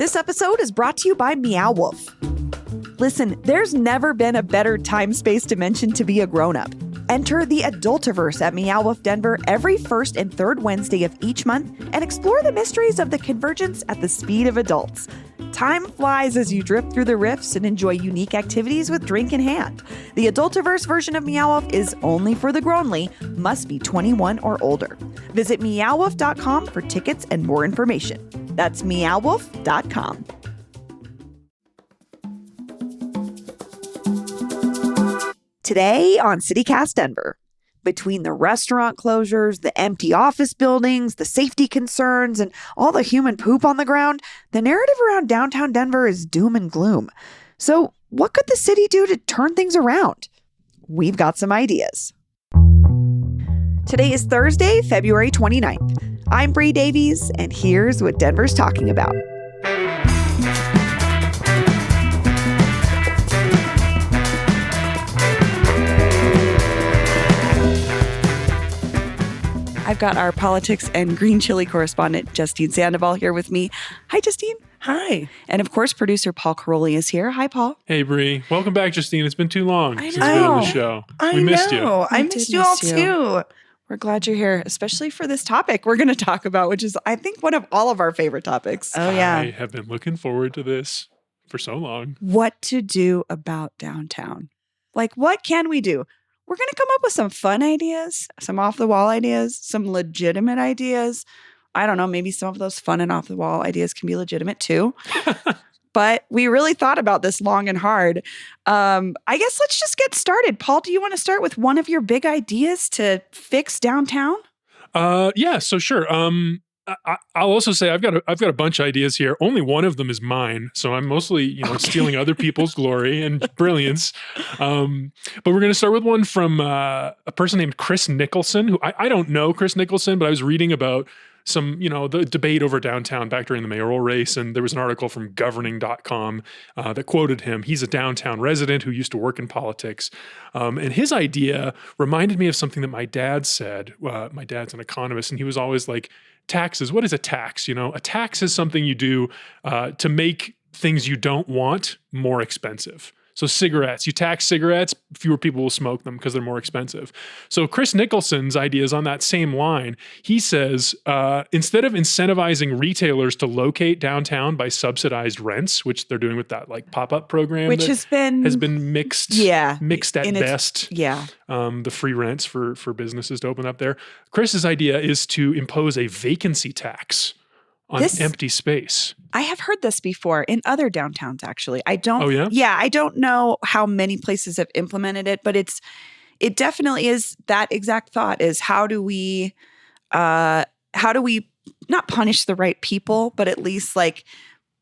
This episode is brought to you by Meow Wolf. Listen, there's never been a better time-space dimension to be a grown-up. Enter the Adultiverse at Meow Wolf Denver every first and third Wednesday of each month and explore the mysteries of the convergence at the speed of adults. Time flies as you drift through the rifts and enjoy unique activities with drink in hand. The Adultiverse version of Meow Wolf is only for the grownly, must be 21 or older. Visit meowwolf.com for tickets and more information. That's meowwolf.com. Today on CityCast Denver, between the restaurant closures, the empty office buildings, the safety concerns, and all the human poop on the ground, the narrative around downtown Denver is doom and gloom. So what could the city do to turn things around? We've got some ideas. Today is Thursday, February 29th. I'm Bree Davies, and here's what Denver's talking about. I've got our politics and green chili correspondent, Justine Sandoval, here with me. Hi, Justine. Hi. And of course, producer Paul Caroli is here. Hi, Paul. Hey, Bree. Welcome back, Justine. It's been too long since we've been on the show. We missed you. I missed you all too. We're glad you're here, especially for this topic we're going to talk about, which is, I think, one of all of our favorite topics. Oh, yeah. I have been looking forward to this for so long. What to do about downtown. Like, what can we do? We're going to come up with some fun ideas, some off-the-wall ideas, some legitimate ideas. I don't know, maybe some of those fun and off-the-wall ideas can be legitimate too. But we really thought about this long and hard. I guess let's just get started. Paul, do you want to start with one of your big ideas to fix downtown? Yeah, so sure. I'll also say I've got a bunch of ideas here. Only one of them is mine, so I'm mostly stealing other people's glory and brilliance. But we're going to start with one from a person named Chris Nicholson, who I don't know Chris Nicholson, but I was reading about some, the debate over downtown back during the mayoral race, and there was an article from governing.com that quoted him. He's a downtown resident who used to work in politics, and his idea reminded me of something that my dad said. My dad's an economist, and he was always like, taxes. What is a tax? A tax is something you do to make things you don't want more expensive. So cigarettes, you tax cigarettes, fewer people will smoke them because they're more expensive. So Chris Nicholson's idea is on that same line. He says, instead of incentivizing retailers to locate downtown by subsidized rents, which they're doing with that like pop-up program, which has been mixed, mixed at best. Yeah. The free rents for businesses to open up there. Chris's idea is to impose a vacancy tax on empty space. I have heard this before in other downtowns, actually. I don't. Oh, yeah? Yeah, I don't know how many places have implemented it, but it definitely is that exact thought is how do we not punish the right people, but at least like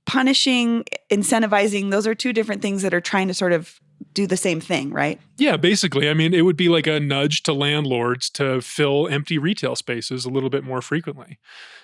punishing, incentivizing, those are two different things that are trying to sort of do the same thing, right? Yeah, basically. I mean, it would be like a nudge to landlords to fill empty retail spaces a little bit more frequently.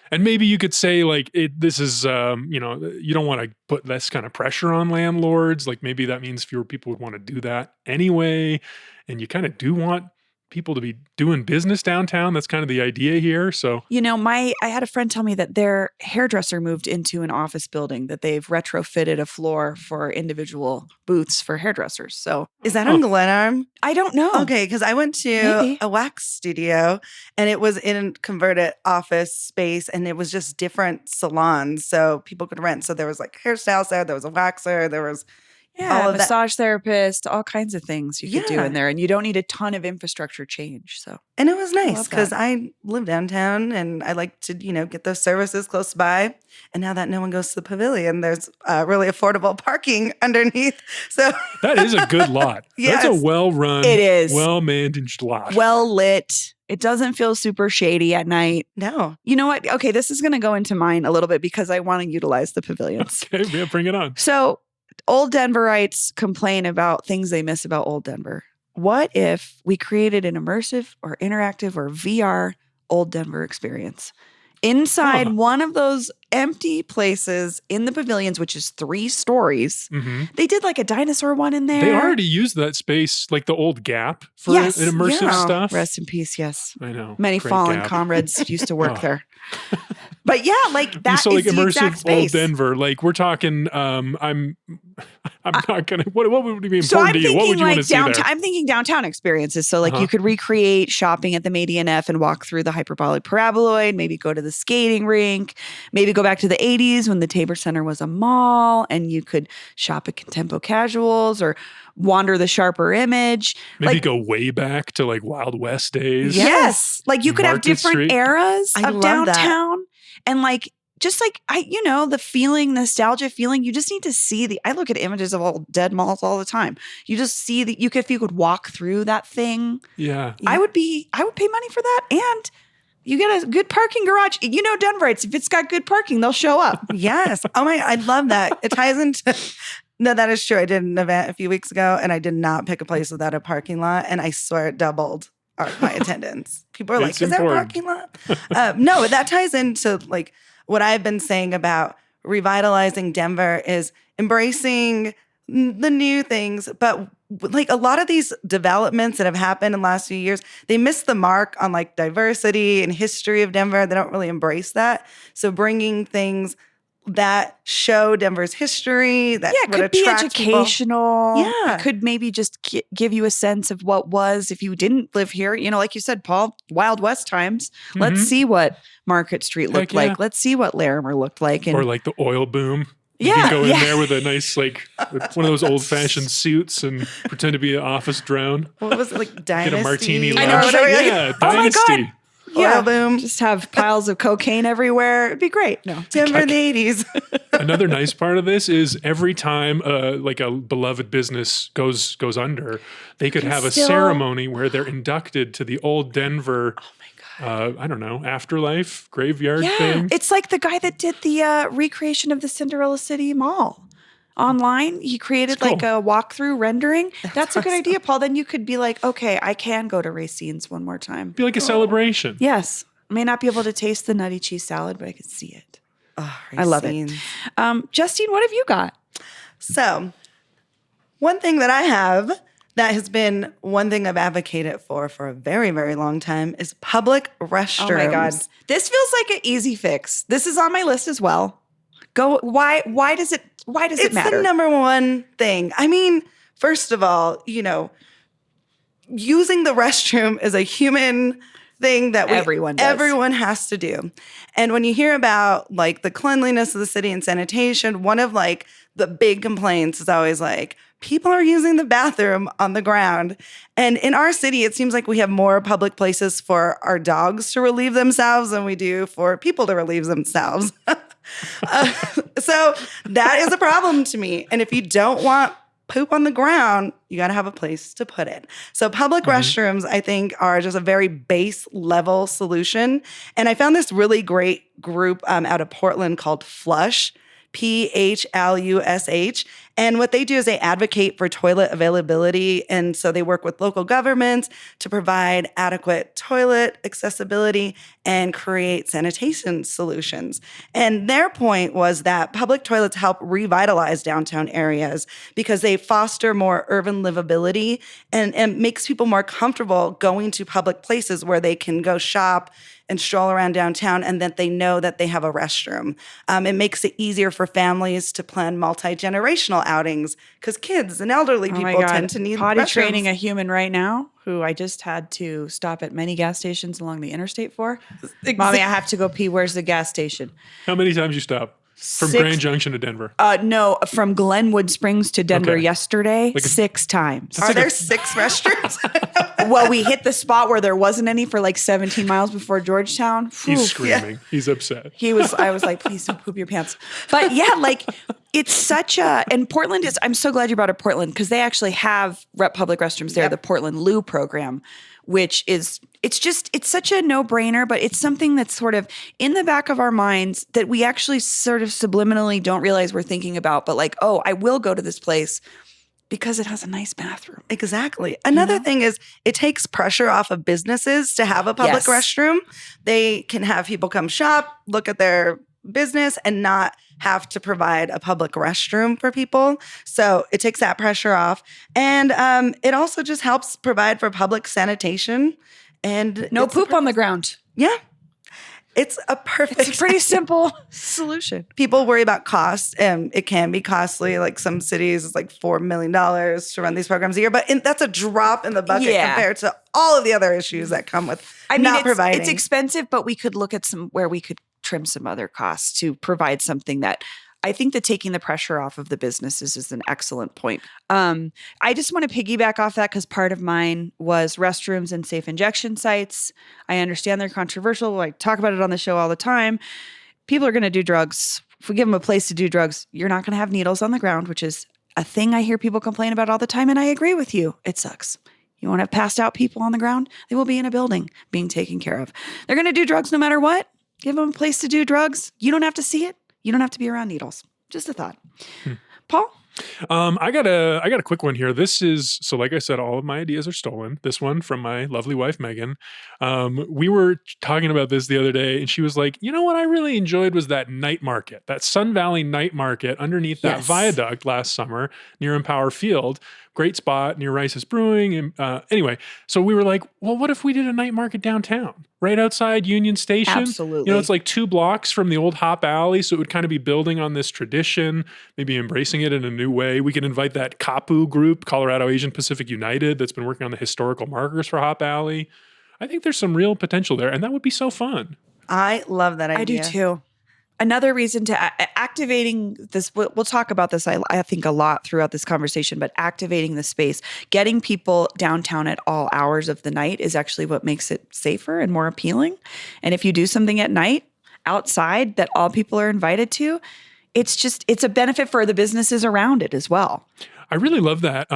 And maybe you could say like, this is, you don't want to put this kind of pressure on landlords. Like maybe that means fewer people would want to do that anyway. And you kind of do want people to be doing business downtown. That's kind of the idea here. So, I had a friend tell me that their hairdresser moved into an office building that they've retrofitted a floor for individual booths for hairdressers. So is that on Glenarm? I don't know. Okay, because I went to a wax studio and it was in a converted office space and it was just different salons so people could rent. So there was like hairstyles there was a waxer, there was all of massage therapist, all kinds of things you could do in there. And you don't need a ton of infrastructure change. So, and it was nice because I live downtown and I like to, get those services close by. And now that no one goes to the pavilion, there's really affordable parking underneath. So that is a good lot. Yes. That's a well-run, it is well-managed lot. Well lit. It doesn't feel super shady at night. No. You know what? Okay, this is going to go into mine a little bit because I want to utilize the pavilions. Okay, yeah, bring it on. So old Denverites complain about things they miss about old Denver. What if we created an immersive or interactive or VR old Denver experience? Inside one of those empty places in the pavilions, which is 3 stories, they did like a dinosaur one in there. They already used that space, like the old Gap for an immersive stuff. Rest in peace, yes. I know. Many Great fallen Gap. comrades used to work there. But yeah, like that so is like the exact immersive space. old Denver. Like we're talking. I'm not gonna. What would be So important I'm to you? thinking What would you want like to see there? downtown. I'm thinking downtown experiences. So like you could recreate shopping at the Median F and walk through the hyperbolic paraboloid. Maybe go to the skating rink. Maybe go back to the 80s when the Tabor Center was a mall, and you could shop at Contempo Casuals or wander the Sharper Image. Maybe like, go way back to like Wild West days. Yes, like you could have Market different Street. eras I of love that. downtown, and like. Just like the feeling, nostalgia feeling, you just need to see I look at images of old dead malls all the time. You just see that if you could walk through that thing, Yeah. I would pay money for that. And you get a good parking garage. Denverites, if it's got good parking, they'll show up. Yes. Oh my, I love that. It ties into, no, that is true. I did an event a few weeks ago and I did not pick a place without a parking lot. And I swear it doubled my attendance. People are like, It's is there a important. parking lot? No, that ties into like what I've been saying about revitalizing Denver is embracing the new things. But like a lot of these developments that have happened in the last few years, they miss the mark on like diversity and history of Denver. They don't really embrace that. So bringing things that show Denver's history, that Yeah, it could be educational. Yeah. It could maybe just give you a sense of what was if you didn't live here. Like you said, Paul, Wild West times. Let's Mhm. see what Market Street looked Heck yeah. like. Let's see what Larimer looked like. And Or like the oil boom. You Yeah, can go in yeah. there with a nice, like, one of those old-fashioned suits and pretend to be an office drone. What was it, like Dynasty? Get a martini I know, lunch. right? Yeah, Oh my God. Dynasty. Oil boom. just have piles of cocaine everywhere. It'd be great. No. Denver in the 80s. Another nice part of this is every time like a beloved business goes under, they could have a still- ceremony where they're inducted to the old Denver, I don't know, afterlife graveyard Yeah. thing. It's like the guy that did the recreation of the Cinderella City Mall. Online, he created That's like a walkthrough rendering. That's a good awesome. idea, Paul. Then you could be like, okay, I can go to Racine's one more time. Be like a celebration. Yes. I may not be able to taste the nutty cheese salad, but I could see it. Oh, I love it. Racine. Justine, what have you got? So, one thing that I have that has been one thing I've advocated for a very, very long time is public restrooms. Oh my God. This feels like an easy fix. This is on my list as well. Why does it It's matter? the number one thing. I mean, first of all, using the restroom is a human thing that Everyone does. everyone has to do. And when you hear about like the cleanliness of the city and sanitation, one of like the big complaints is always like people are using the bathroom on the ground. And in our city, it seems like we have more public places for our dogs to relieve themselves than we do for people to relieve themselves. So that is a problem to me. And if you don't want poop on the ground, you got to have a place to put it. So public restrooms, I think, are just a very base level solution. And I found this really great group out of Portland called Flush, PHLUSH. And what they do is they advocate for toilet availability. And so they work with local governments to provide adequate toilet accessibility and create sanitation solutions. And their point was that public toilets help revitalize downtown areas because they foster more urban livability and makes people more comfortable going to public places where they can go shop and stroll around downtown and that they know that they have a restroom. It makes it easier for families to plan multi-generational outings because kids and elderly people tend to need potty restrooms. training a human right now who I just had to stop at many gas stations along the interstate for. Mommy, I have to go pee. Where's the gas station? How many times you stop from 6 Grand Junction to Denver? No, from Glenwood Springs to Denver Okay. yesterday, Like 6 times. Are there 6 restrooms? Well, we hit the spot where there wasn't any for like 17 miles before Georgetown. He's Phew. screaming. He's upset. I was like, please don't poop your pants. But yeah, like it's such and Portland is, I'm so glad you brought up Portland because they actually have public restrooms there, Yep. the Portland Loo program, which is, it's such a no-brainer, but it's something that's sort of in the back of our minds that we actually sort of subliminally don't realize we're thinking about, but like, oh, I will go to this place because it has a nice bathroom. Exactly. Another thing is it takes pressure off of businesses to have a public Yes. restroom. They can have people come shop, look at their business and not have to provide a public restroom for people. So it takes that pressure off. And it also just helps provide for public sanitation and No it's- poop on the ground. Yeah. It's a perfect. It's a pretty simple solution. People worry about cost, and it can be costly. Like some cities, it's like $4 million to run these programs a year, but that's a drop in the bucket compared to all of the other issues that come with not providing. It's expensive, but we could look at where we could trim some other costs to provide something that I think that taking the pressure off of the businesses is an excellent point. I just want to piggyback off that because part of mine was restrooms and safe injection sites. I understand they're controversial. I talk about it on the show all the time. People are going to do drugs. If we give them a place to do drugs, you're not going to have needles on the ground, which is a thing I hear people complain about all the time. And I agree with you. It sucks. You won't have passed out people on the ground. They will be in a building being taken care of. They're going to do drugs no matter what. Give them a place to do drugs. You don't have to see it. You don't have to be around needles. Just a thought. Paul? I got a quick one here. This is, so like I said, all of my ideas are stolen. This one from my lovely wife, Megan. We were talking about this the other day, and she was like, you know what I really enjoyed was that night market, that Sun Valley night market underneath that viaduct last summer near Empower Field. Great spot near Rice's Brewing. And anyway, so we were like, well, what if we did a night market downtown, right outside Union Station? Absolutely. You know, it's like 2 blocks from the old Hop Alley, so it would kind of be building on this tradition, maybe embracing it in a new way. We could invite that CAPU group, Colorado Asian Pacific United, that's been working on the historical markers for Hop Alley. I think there's some real potential there, and that would be so fun. I love that idea. I do too. Another reason to activating this, we'll talk about this, I think, a lot throughout this conversation, but activating the space, getting people downtown at all hours of the night is actually what makes it safer and more appealing. And if you do something at night outside that all people are invited to, it's a benefit for the businesses around it as well. I really love that,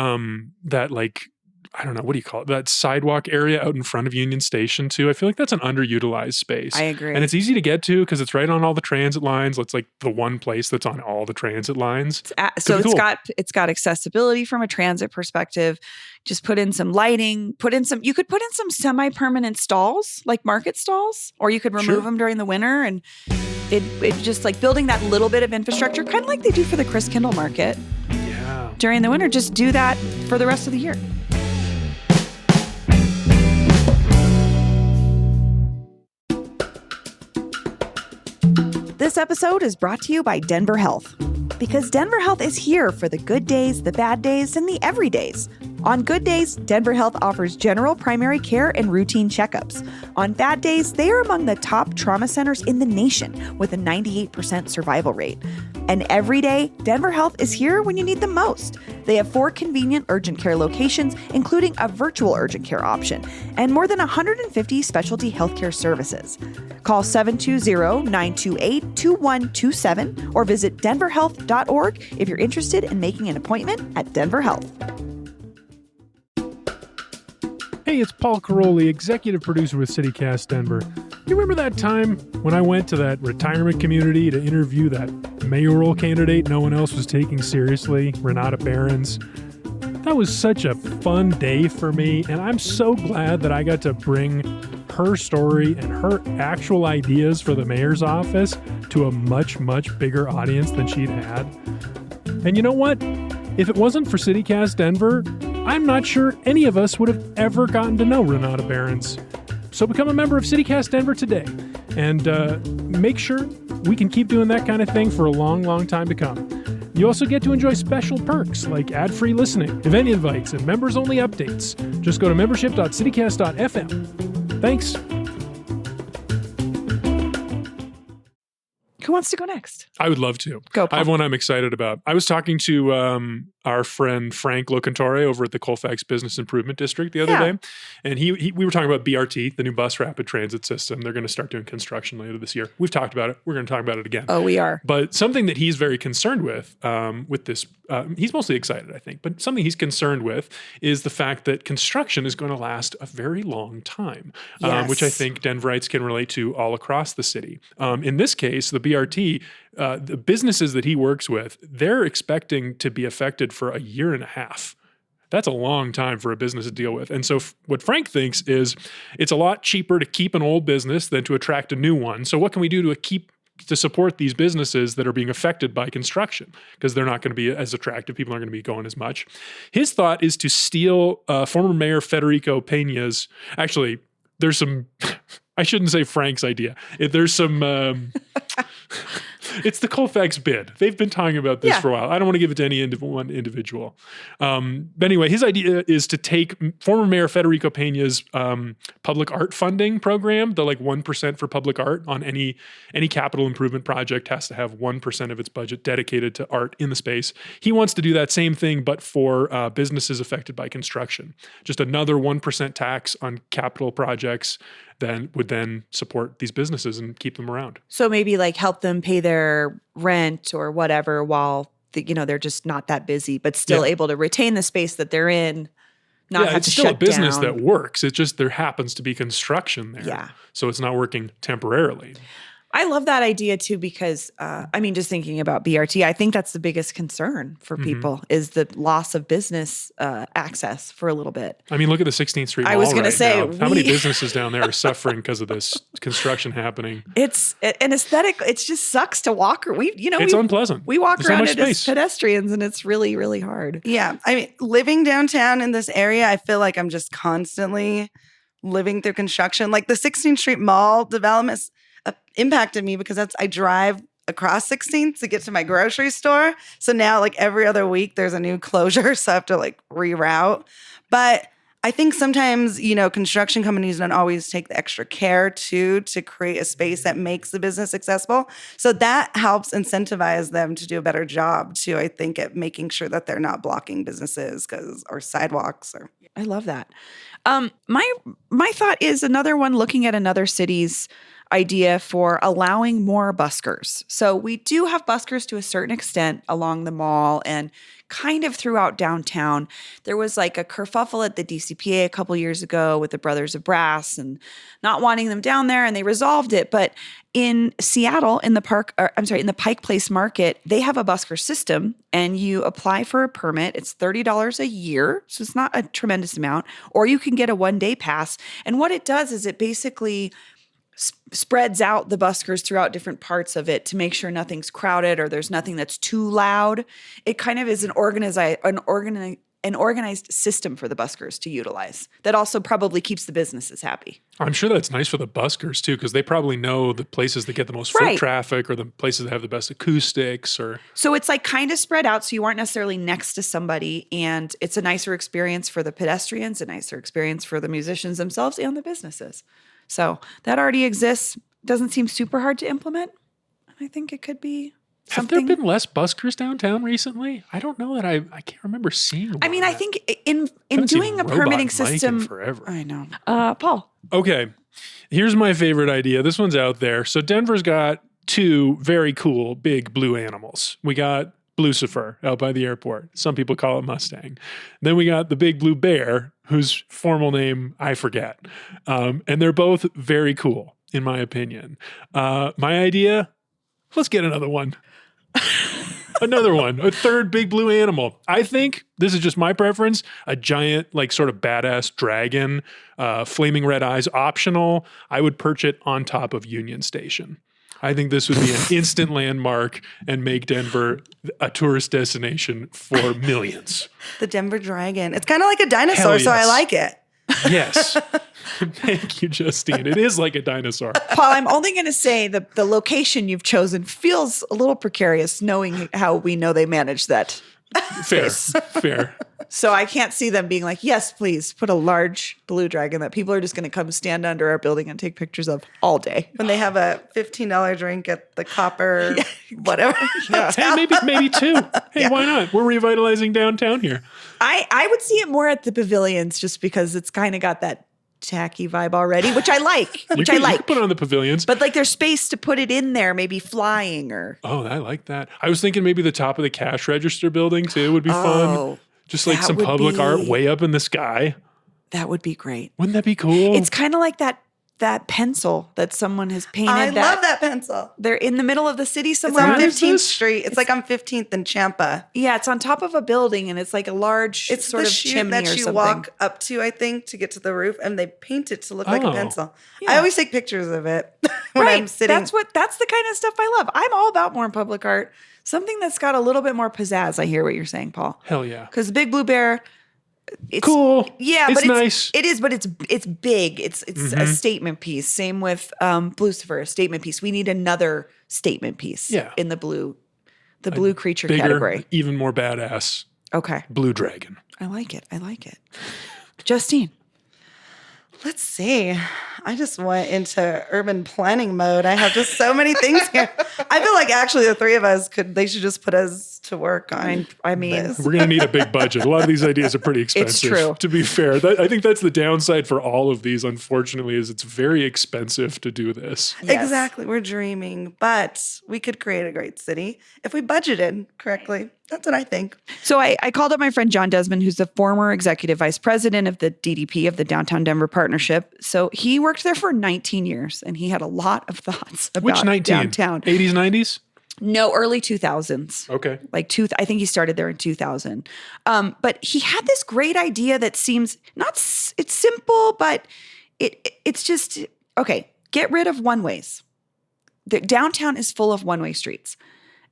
I don't know, what do you call it? That sidewalk area out in front of Union Station too. I feel like that's an underutilized space. I agree. And it's easy to get to because it's right on all the transit lines. It's like the one place that's on all the transit lines. It's got accessibility from a transit perspective. Just put in some lighting, you could put in some semi-permanent stalls, like market stalls, or you could remove them during the winter. And it just like building that little bit of infrastructure, kind of like they do for the Chris Kindle Market. Yeah. During the winter, just do that for the rest of the year. This episode is brought to you by Denver Health. Because Denver Health is here for the good days, the bad days, and the everydays. On good days, Denver Health offers general primary care and routine checkups. On bad days, they are among the top trauma centers in the nation with a 98% survival rate. And every day, Denver Health is here when you need them most. They have 4 convenient urgent care locations, including a virtual urgent care option, and more than 150 specialty healthcare services. Call 720-928-2127 or visit denverhealth.org if you're interested in making an appointment at Denver Health. Hey, it's Paul Caroli, executive producer with CityCast Denver. You remember that time when I went to that retirement community to interview that mayoral candidate no one else was taking seriously, Renata Behrens? That was such a fun day for me, and I'm so glad that I got to bring her story and her actual ideas for the mayor's office to a much, much bigger audience than she'd had. And you know what? If it wasn't for CityCast Denver, I'm not sure any of us would have ever gotten to know Renata Behrens. So become a member of CityCast Denver today and make sure we can keep doing that kind of thing for a long, long time to come. You also get to enjoy special perks like ad-free listening, event invites, and members-only updates. Just go to membership.citycast.fm. Thanks. Who wants to go next? I would love to. Go, Paul. I have one I'm excited about. I was talking to our friend Frank Locantore over at the Colfax Business Improvement District the other day, and we were talking about BRT, the new bus rapid transit system. They're going to start doing construction later this year. We've talked about it. We're going to talk about it again. Oh, we are. But something that he's very concerned with this, he's mostly excited, I think, but something he's concerned with is the fact that construction is going to last a very long time, which I think Denverites can relate to all across the city. In this case, the BRT, the businesses that he works with, they're expecting to be affected for a year and a half. That's a long time for a business to deal with. And so what Frank thinks is it's a lot cheaper to keep an old business than to attract a new one. So what can we do to support these businesses that are being affected by construction? Because they're not going to be as attractive. People aren't going to be going as much. His thought is to steal former Mayor Federico Peña's, actually, there's some... I shouldn't say Frank's idea. There's some, it's the Colfax bid. They've been talking about this for a while. I don't want to give it to any one individual. But anyway, his idea is to take former Mayor Federico Peña's public art funding program, the like 1% for public art on any capital improvement project has to have 1% of its budget dedicated to art in the space. He wants to do that same thing, but for businesses affected by construction. Just another 1% tax on capital projects would then support these businesses and keep them around. So maybe like help them pay their rent or whatever while they're just not that busy, but still able to retain the space that they're in. Not have it's to still a shut business down. that works. It's just there happens to be construction there. Yeah. So it's not working temporarily. I love that idea too because, just thinking about BRT, I think that's the biggest concern for people is the loss of business access for a little bit. I mean, look at the 16th Street Mall. I was going to say, now. How many businesses down there are suffering because of this construction happening? It's an aesthetic. It just sucks to walk. It's unpleasant. We walk There's so around much it as space. pedestrians, and it's really, really hard. Yeah. I mean, living downtown in this area, I feel like I'm just constantly living through construction. Like the 16th Street Mall developments impacted me because I drive across 16th to get to my grocery store. So now like every other week there's a new closure. So I have to like reroute. But I think sometimes, construction companies don't always take the extra care to create a space that makes the business accessible. So that helps incentivize them to do a better job too, I think, at making sure that they're not blocking businesses or sidewalks or. I love that. My thought is another one looking at another city's idea for allowing more buskers. So we do have buskers to a certain extent along the mall and kind of throughout downtown. There was like a kerfuffle at the DCPA a couple years ago with the Brothers of Brass and not wanting them down there, and they resolved it. But in Seattle, in the Pike Place Market, they have a busker system, and you apply for a permit. It's $30 a year, so it's not a tremendous amount, or you can get a one-day pass. And what it does is it basically spreads out the buskers throughout different parts of it to make sure nothing's crowded or there's nothing that's too loud. It kind of is an organized system for the buskers to utilize that also probably keeps the businesses happy. I'm sure that's nice for the buskers too, because they probably know the places that get the most foot traffic or the places that have the best acoustics. So it's like kind of spread out so you aren't necessarily next to somebody, and it's a nicer experience for the pedestrians, a nicer experience for the musicians themselves and the businesses. So that already exists. Doesn't seem super hard to implement. I think it could be something. Have there been less buskers downtown recently? I don't know that I can't remember seeing one. I mean, I think in doing a permitting system forever. I know. Paul. Okay. Here's my favorite idea. This one's out there. So Denver's got two very cool big blue animals. We got Blucifer out by the airport. Some people call it Mustang. Then we got the big blue bear, whose formal name I forget. And they're both very cool, in my opinion. My idea, let's get another one. Another one, a third big blue animal. I think, this is just my preference, a giant, like sort of badass dragon, flaming red eyes, optional. I would perch it on top of Union Station. I think this would be an instant landmark and make Denver a tourist destination for millions. The Denver Dragon. It's kind of like a dinosaur, so I like it. Yes. Thank you, Justine. It is like a dinosaur. Paul, I'm only going to say the location you've chosen feels a little precarious, knowing how we know they manage that. Fair. So I can't see them being like, yes, please put a large blue dragon that people are just going to come stand under our building and take pictures of all day. When they have a $15 drink at the Copper, whatever. Yeah. Hey, maybe two. Hey, why not? We're revitalizing downtown here. I would see it more at the pavilions just because it's kind of got that tacky vibe already, which I like. You can put it on the pavilions. But like there's space to put it in there, maybe flying or. Oh, I like that. I was thinking maybe the top of the cash register building too would be fun. Just like some public art way up in the sky. That would be great. Wouldn't that be cool? It's kind of like that pencil that someone has painted. I love that pencil. They're in the middle of the city somewhere. It's on 15th Street. It's like on 15th and Champa. Yeah, it's on top of a building, and it's like a large sort of chimney that or you something. walk up to, I think, to get to the roof, and they paint it to look like a pencil. Yeah. I always take pictures of it when I'm sitting. That's the kind of stuff I love. I'm all about more public art. Something that's got a little bit more pizzazz. I hear what you're saying, Paul. Hell yeah. Because Big Blue Bear, It's cool. Yeah, it's but nice. It is, but it's big. It's a statement piece. Same with Blucifer, a statement piece. We need another statement piece in the blue creature Bigger, category. even more badass. Okay. Blue dragon. I like it. Justine. Let's see. I just went into urban planning mode. I have just so many things here. I feel like actually the three of us they should just put us to work on. I mean, this. We're going to need a big budget. A lot of these ideas are pretty expensive. It's true. To be fair, I think that's the downside for all of these, unfortunately, is it's very expensive to do this. Yes. Exactly. We're dreaming, but we could create a great city if we budgeted correctly. That's what I think. So I called up my friend John Desmond, who's the former executive vice president of the DDP, of the Downtown Denver Partnership. So he worked there for 19 years, and he had a lot of thoughts about Which 19? downtown. 80s, 90s? No, early 2000s. Okay. I think he started there in 2000. But he had this great idea that seems it's simple, but it's just, okay, get rid of one-ways. The downtown is full of one-way streets.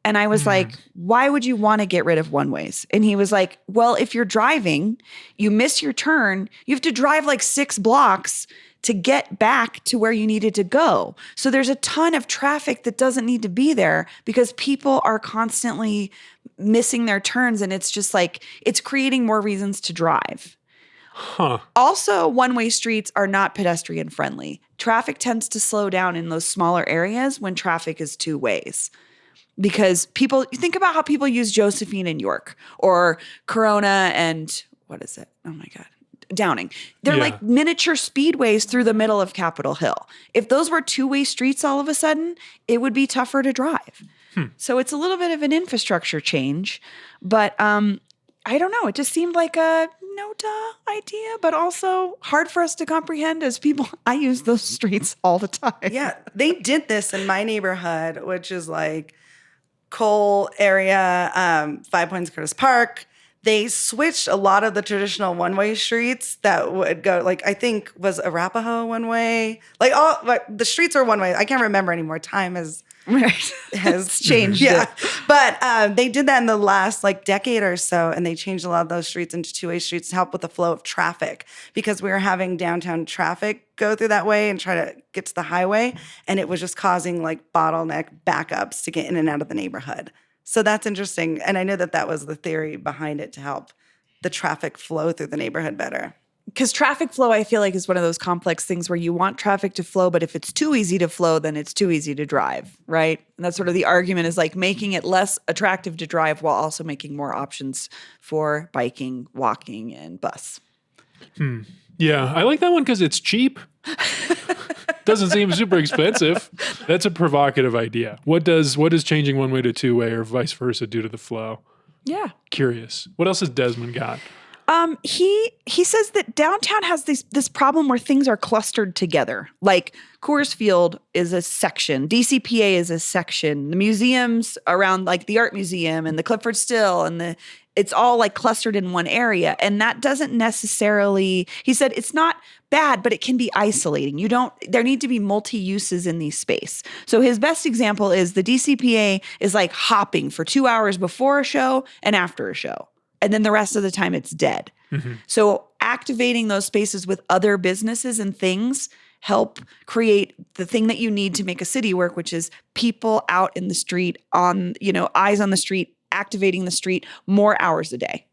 And I was like, why would you want to get rid of one-ways? And he was like, well, if you're driving, you miss your turn, you have to drive like 6 blocks to get back to where you needed to go. So there's a ton of traffic that doesn't need to be there because people are constantly missing their turns. And it's just like, it's creating more reasons to drive. Huh. Also, one-way streets are not pedestrian friendly. Traffic tends to slow down in those smaller areas when traffic is 2 ways. Because you think about how people use Josephine and York or Corona and what is it? Oh my God. Downing. They're like miniature speedways through the middle of Capitol Hill. If those were 2-way streets all of a sudden, it would be tougher to drive. So it's a little bit of an infrastructure change, but I don't know. It just seemed like a no-duh idea, but also hard for us to comprehend as people. I use those streets all the time. Yeah, they did this in my neighborhood, which is like Cole area, 5 Points Curtis Park. They switched a lot of the traditional one-way streets that would go, like, I think was Arapahoe one way. Like the streets are one way. I can't remember anymore. Time has changed. Yeah. But they did that in the last like decade or so, and they changed a lot of those streets into 2-way streets to help with the flow of traffic because we were having downtown traffic go through that way and try to get to the highway, and it was just causing like bottleneck backups to get in and out of the neighborhood. So that's interesting. And I know that was the theory behind it, to help the traffic flow through the neighborhood better. Because traffic flow, I feel like, is one of those complex things where you want traffic to flow, but if it's too easy to flow, then it's too easy to drive, right? And that's sort of the argument, is like making it less attractive to drive while also making more options for biking, walking, and bus. Yeah, I like that one because it's cheap. Doesn't seem super expensive. That's a provocative idea. What does changing one way to 2-way or vice versa do to the flow? Yeah. Curious. What else has Desmond got? He says that downtown has this problem where things are clustered together. Like Coors Field is a section, DCPA is a section, the museums around like the Art Museum and the Clifford Still and it's all like clustered in one area. And that doesn't necessarily, he said, it's not bad, but it can be isolating. There need to be multi-uses in the space. So his best example is the DCPA is like hopping for 2 hours before a show and after a show. And then the rest of the time it's dead. So activating those spaces with other businesses and things help create the thing that you need to make a city work, which is people out in the street eyes on the street, activating the street more hours a day.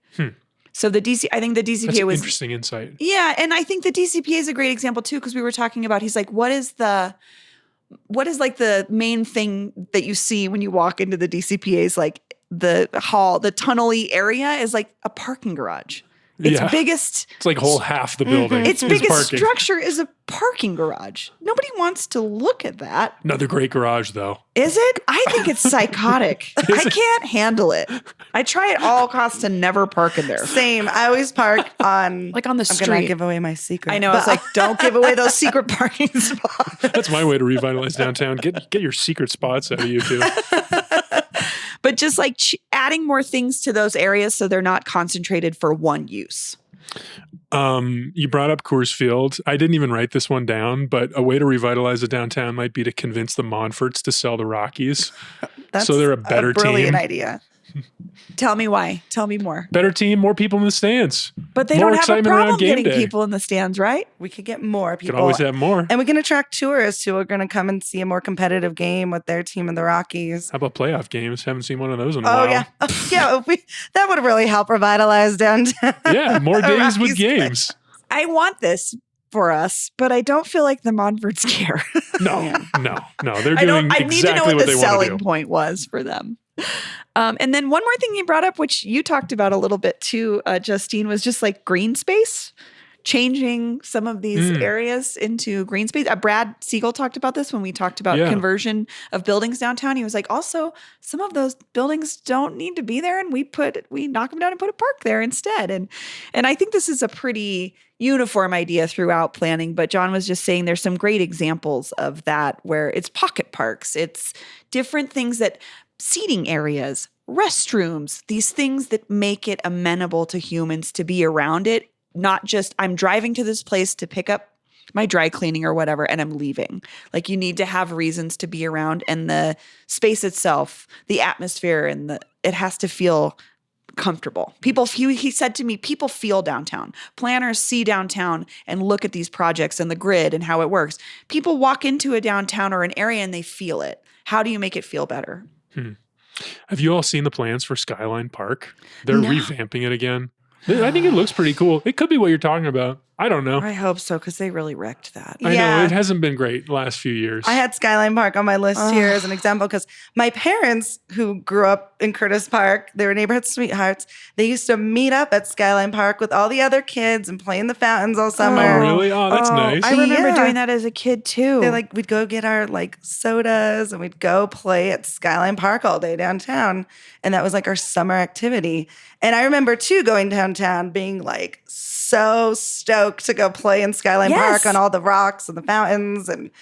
So I think the DCPA That's was interesting insight. Yeah. And I think the DCPA is a great example too, because we were talking about, he's like, what is like the main thing that you see when you walk into the DCPA's like the hall, the tunnel-y area is like a parking garage. Its biggest... It's like whole half the building. Its is biggest parking. structure is a parking garage. Nobody wants to look at that. Another great garage, though. Is it? I think it's psychotic. I can't handle it. I try at all costs to never park in there. Same. I always park on... like on the street. I'm going to give away my secret. I know. I was like, don't give away those secret parking spots. That's my way to revitalize downtown. Get your secret spots out of you, too. But just like adding more things to those areas so they're not concentrated for one use. You brought up Coors Field. I didn't even write this one down, but a way to revitalize the downtown might be to convince the Montforts to sell the Rockies. That's so they're a better brilliant team. idea. Tell me why. Tell me more. Better team, more people in the stands. But they More don't have a excitement problem around game getting day. people in the stands, right? We could get more You people. could always have more. And we can attract tourists who are going to come and see a more competitive game with their team in the Rockies. How about playoff games? Haven't seen one of those in a Oh, while. yeah. Yeah, that would really help revitalize downtown. Yeah, more days with Rockies games. I want this for us, but I don't feel like the Monforts care. No. They're I doing need to know exactly what what the they want to selling do. point was for them. And then one more thing you brought up, which you talked about a little bit too, Justine, was just like green space, changing some of these areas into green space. Brad Siegel talked about this when we talked about conversion of buildings downtown. He was like, also, some of those buildings don't need to be there, and we knock them down and put a park there instead. And I think this is a pretty uniform idea throughout planning, but John was just saying there's some great examples of that where it's pocket parks, it's different things, that seating areas, restrooms, these things that make it amenable to humans to be around it, not just I'm driving to this place to pick up my dry cleaning or whatever and I'm leaving. Like, you need to have reasons to be around, and the space itself, the atmosphere, and it has to feel comfortable. He said to me, people feel downtown. Planners see downtown and look at these projects and the grid and how it works. People walk into a downtown or an area and they feel it. How do you make it feel better? Have you all seen the plans for Skyline Park? They're revamping it again. I think it looks pretty cool. It could be what you're talking about. I don't know. I hope so, because they really wrecked that. I know it hasn't been great the last few years. I had Skyline Park on my list here as an example because my parents, who grew up in Curtis Park, they were neighborhood sweethearts. They used to meet up at Skyline Park with all the other kids and play in the fountains all summer. Oh, really? Oh, that's nice. I remember doing that as a kid too. We'd go get our sodas and we'd go play at Skyline Park all day downtown. And that was like our summer activity. And I remember too going downtown being like so stoked to go play in Skyline Park on all the rocks and the fountains. And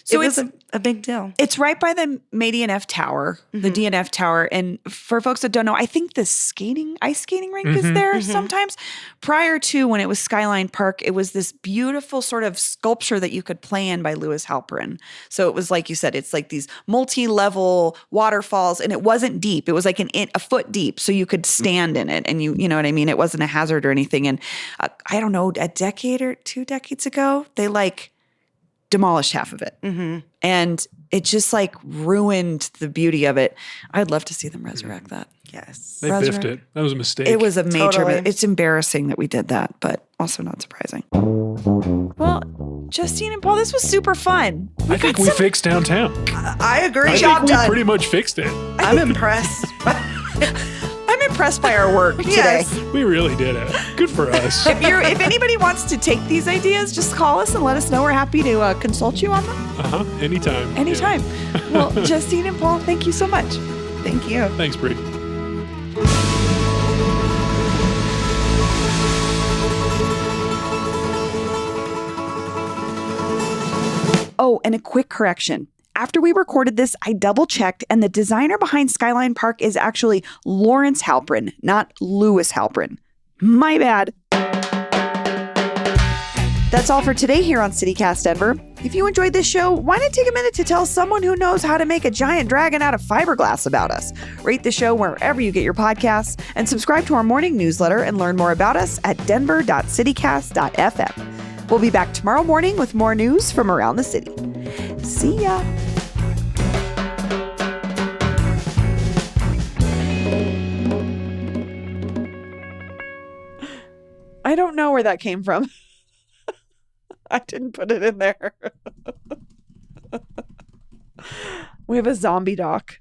so it was a big deal. It's right by the May DNF Tower, the DNF Tower. And for folks that don't know, I think the ice skating rink is there sometimes. Prior to when it was Skyline Park, it was this beautiful sort of sculpture that you could play in by Louis Halperin. So it was like you said, it's like these multi-level waterfalls, and it wasn't deep. It was like a foot deep, so you could stand in it, and you know what I mean? It wasn't a hazard or anything. And I don't know, a decade or 2 decades ago, they demolished half of it. And it just ruined the beauty of it. I'd love to see them resurrect that. Yes. They biffed it. That was a mistake. It was a major, Totally. it's embarrassing that we did that, but also not surprising. Well, Justine and Paul, this was super fun. I think we fixed downtown. I agree. I think we pretty much fixed it. I'm impressed. I'm impressed by our work today. Yes. We really did it. Good for us. If anybody wants to take these ideas, just call us and let us know. We're happy to consult you on them. Anytime. Anytime. Well, Justine and Paul, thank you so much. Thank you. Thanks, Brie. Oh, and a quick correction. After we recorded this, I double checked, and the designer behind Skyline Park is actually Lawrence Halperin, not Louis Halperin. My bad. That's all for today here on CityCast Denver. If you enjoyed this show, why not take a minute to tell someone who knows how to make a giant dragon out of fiberglass about us? Rate the show wherever you get your podcasts, and subscribe to our morning newsletter and learn more about us at denver.citycast.fm. We'll be back tomorrow morning with more news from around the city. See ya. I don't know where that came from. I didn't put it in there. We have a zombie doc.